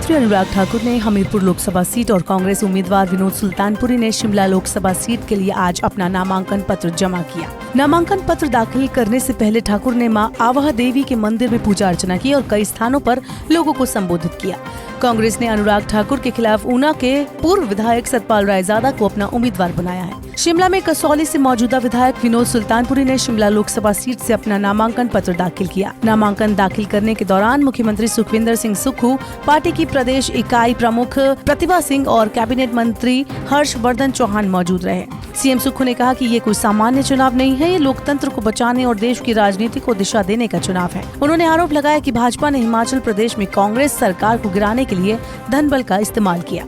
मंत्री अनुराग ठाकुर ने हमीरपुर लोकसभा सीट और कांग्रेस उम्मीदवार विनोद सुल्तानपुरी ने शिमला लोकसभा सीट के लिए आज अपना नामांकन पत्र जमा किया। नामांकन पत्र दाखिल करने से पहले ठाकुर ने मां आवाह देवी के मंदिर में पूजा अर्चना की और कई स्थानों पर लोगों को संबोधित किया। कांग्रेस ने अनुराग ठाकुर के खिलाफ ऊना के पूर्व विधायक सतपाल रायजादा को अपना उम्मीदवार बनाया है। शिमला में कसौली से मौजूदा विधायक विनोद सुल्तानपुरी ने शिमला लोकसभा सीट से अपना नामांकन पत्र दाखिल किया। नामांकन दाखिल करने के दौरान मुख्यमंत्री सुखविंदर सिंह सुक्खू, पार्टी की प्रदेश इकाई प्रमुख प्रतिभा सिंह और कैबिनेट मंत्री हर्षवर्धन चौहान मौजूद रहे। सीएम सुक्खू ने कहा कि ये कोई सामान्य चुनाव नहीं है, ये लोकतंत्र को बचाने और देश की राजनीति को दिशा देने का चुनाव है। उन्होंने आरोप लगाया कि भाजपा ने हिमाचल प्रदेश में कांग्रेस सरकार को गिराने के लिए धन बल का इस्तेमाल किया।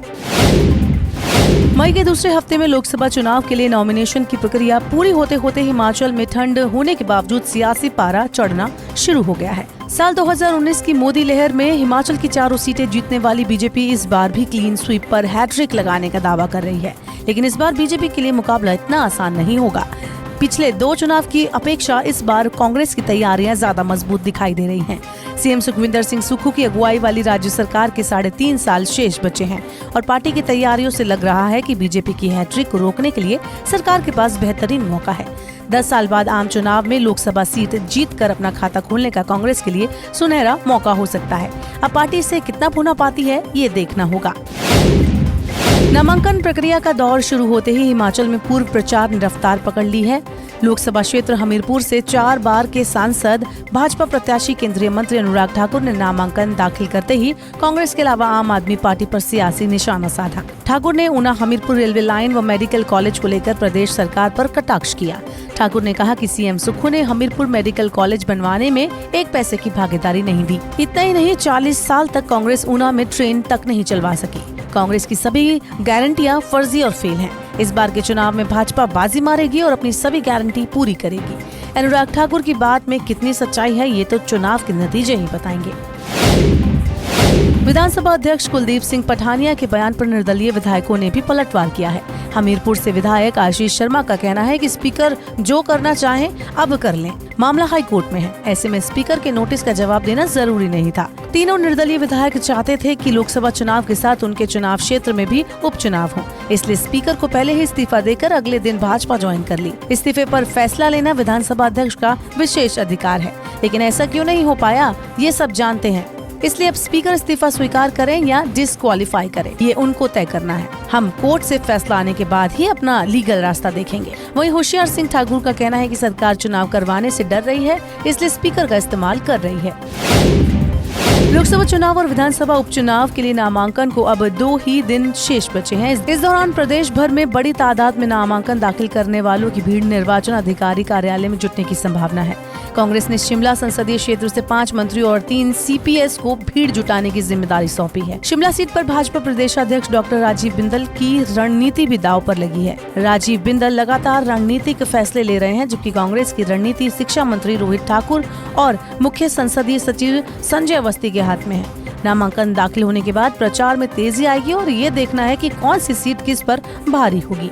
मई के दूसरे हफ्ते में लोकसभा चुनाव के लिए नॉमिनेशन की प्रक्रिया पूरी होते होते हिमाचल में ठंड होने के बावजूद सियासी पारा चढ़ना शुरू हो गया है। साल 2019 की मोदी लहर में हिमाचल की चारों सीटें जीतने वाली बीजेपी इस बार भी क्लीन स्वीप पर हैट्रिक लगाने का दावा कर रही है, लेकिन इस बार बीजेपी के लिए मुकाबला इतना आसान नहीं होगा। पिछले 2 चुनाव की अपेक्षा इस बार कांग्रेस की तैयारियां ज्यादा मजबूत दिखाई दे रही हैं। सीएम सुखविंदर सिंह सुक्खू की अगुवाई वाली राज्य सरकार के 3.5 साल शेष बचे हैं और पार्टी की तैयारियों से लग रहा है कि बीजेपी की हैट्रिक को रोकने के लिए सरकार के पास बेहतरीन मौका है। 10 साल बाद आम चुनाव में लोकसभा सीट जीत कर अपना खाता खोलने का कांग्रेस के लिए सुनहरा मौका हो सकता है। अब पार्टी इसे कितना भुना पाती है, ये देखना होगा। नामांकन प्रक्रिया का दौर शुरू होते ही हिमाचल में पूर्व प्रचार ने रफ्तार पकड़ ली है। लोकसभा क्षेत्र हमीरपुर से 4 बार के सांसद भाजपा प्रत्याशी केंद्रीय मंत्री अनुराग ठाकुर ने नामांकन दाखिल करते ही कांग्रेस के अलावा आम आदमी पार्टी पर सियासी निशाना साधा। ठाकुर ने ऊना हमीरपुर रेलवे लाइन व मेडिकल कॉलेज को लेकर प्रदेश सरकार पर कटाक्ष किया। ठाकुर ने कहा कि सीएम सुक्खू ने हमीरपुर मेडिकल कॉलेज बनवाने में 1 पैसे की भागीदारी नहीं दी। इतना ही नहीं, 40 साल तक कांग्रेस ऊना में ट्रेन तक नहीं चलवा सकी। कांग्रेस की सभी गारंटियां फर्जी और फेल हैं। इस बार के चुनाव में भाजपा बाजी मारेगी और अपनी सभी गारंटी पूरी करेगी। अनुराग ठाकुर की बात में कितनी सच्चाई है, ये तो चुनाव के नतीजे ही बताएंगे। विधानसभा अध्यक्ष कुलदीप सिंह पठानिया के बयान पर निर्दलीय विधायकों ने भी पलटवार किया है। हमीरपुर से विधायक आशीष शर्मा का कहना है कि स्पीकर जो करना चाहे अब कर लें, मामला हाई कोर्ट में है। ऐसे में स्पीकर के नोटिस का जवाब देना जरूरी नहीं था। तीनों निर्दलीय विधायक चाहते थे कि लोकसभा चुनाव के साथ उनके चुनाव क्षेत्र में भी उपचुनाव हो, इसलिए स्पीकर को पहले ही इस्तीफा देकर अगले दिन भाजपा ज्वाइन कर ली। इस्तीफे पर फैसला लेना विधानसभा अध्यक्ष का विशेष अधिकार है, लेकिन ऐसा क्यों नहीं हो पाया, ये सब जानते हैं। इसलिए अब स्पीकर इस्तीफा स्वीकार करें या डिस्क्वालीफाई करें, ये उनको तय करना है। हम कोर्ट से फैसला आने के बाद ही अपना लीगल रास्ता देखेंगे। वहीं होशियार सिंह ठाकुर का कहना है कि सरकार चुनाव करवाने से डर रही है, इसलिए स्पीकर का इस्तेमाल कर रही है। लोकसभा चुनाव और विधानसभा उपचुनाव के लिए नामांकन को अब 2 ही दिन शेष बचे हैं। इस दौरान प्रदेश भर में बड़ी तादाद में नामांकन दाखिल करने वालों की भीड़ निर्वाचन अधिकारी कार्यालय में जुटने की संभावना है। कांग्रेस ने शिमला संसदीय क्षेत्र से 5 मंत्री और 3 सीपीएस को भीड़ जुटाने की जिम्मेदारी सौंपी है। शिमला सीट पर भाजपा प्रदेशाध्यक्ष डॉक्टर राजीव बिंदल की रणनीति भी दांव पर लगी है। राजीव बिंदल लगातार रणनीतिक फैसले ले रहे हैं, जबकि कांग्रेस की रणनीति शिक्षा मंत्री रोहित ठाकुर और मुख्य संसदीय सचिव संजय अवस्थी के हाथ में है। नामांकन दाखिल होने के बाद प्रचार में तेजी आएगी और ये देखना है कि कौन सी सीट किस पर भारी होगी।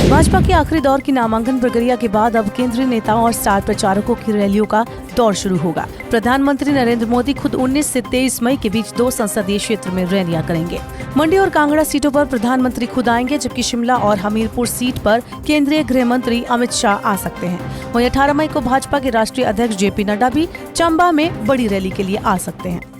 भाजपा के आखिरी दौर की नामांकन प्रक्रिया के बाद अब केंद्रीय नेताओं और स्टार प्रचारकों की रैलियों का दौर शुरू होगा। प्रधानमंत्री नरेंद्र मोदी खुद 19 से 23 मई के बीच 2 संसदीय क्षेत्र में रैलियां करेंगे। मंडी और कांगड़ा सीटों पर प्रधानमंत्री खुद आएंगे, जबकि शिमला और हमीरपुर सीट पर केंद्रीय गृह मंत्री अमित शाह आ सकते हैं। वहीं 18 मई को भाजपा के राष्ट्रीय अध्यक्ष जेपी नड्डा भी चंबा में बड़ी रैली के लिए आ सकते हैं।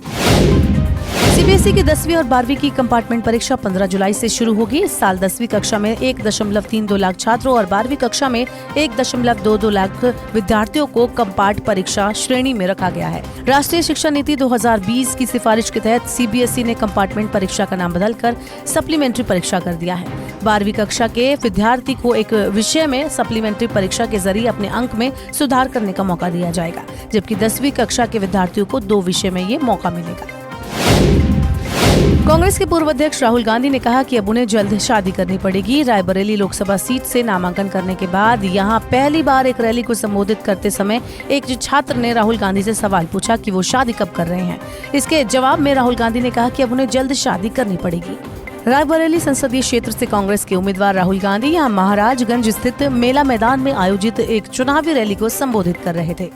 सीबीएसई की 10वीं और 12वीं की कंपार्टमेंट परीक्षा 15 जुलाई से शुरू होगी। इस साल 10वीं कक्षा में 1.32 लाख छात्रों और 12वीं कक्षा में 1.22 लाख विद्यार्थियों को कंपार्ट परीक्षा श्रेणी में रखा गया है। राष्ट्रीय शिक्षा नीति 2020 की सिफारिश के तहत सीबीएसई ने कंपार्टमेंट परीक्षा का नाम बदलकर सप्लीमेंट्री परीक्षा कर दिया है। 12वीं कक्षा के विद्यार्थी को एक विषय में सप्लीमेंट्री परीक्षा के जरिए अपने अंक में सुधार करने का मौका दिया जाएगा, जबकि 10वीं कक्षा के विद्यार्थियों को 2 विषय में ये मौका मिलेगा। कांग्रेस के पूर्व अध्यक्ष राहुल गांधी ने कहा कि अब उन्हें जल्द शादी करनी पड़ेगी। रायबरेली लोकसभा सीट से नामांकन करने के बाद यहां पहली बार एक रैली को संबोधित करते समय एक छात्र ने राहुल गांधी से सवाल पूछा कि वो शादी कब कर रहे हैं। इसके जवाब में राहुल गांधी ने कहा कि अब उन्हें जल्द शादी करनी पड़ेगी। रायबरेली संसदीय क्षेत्र से कांग्रेस के उम्मीदवार राहुल गांधी यहां महाराजगंज स्थित मेला मैदान में आयोजित एक चुनावी रैली को संबोधित कर रहे थे।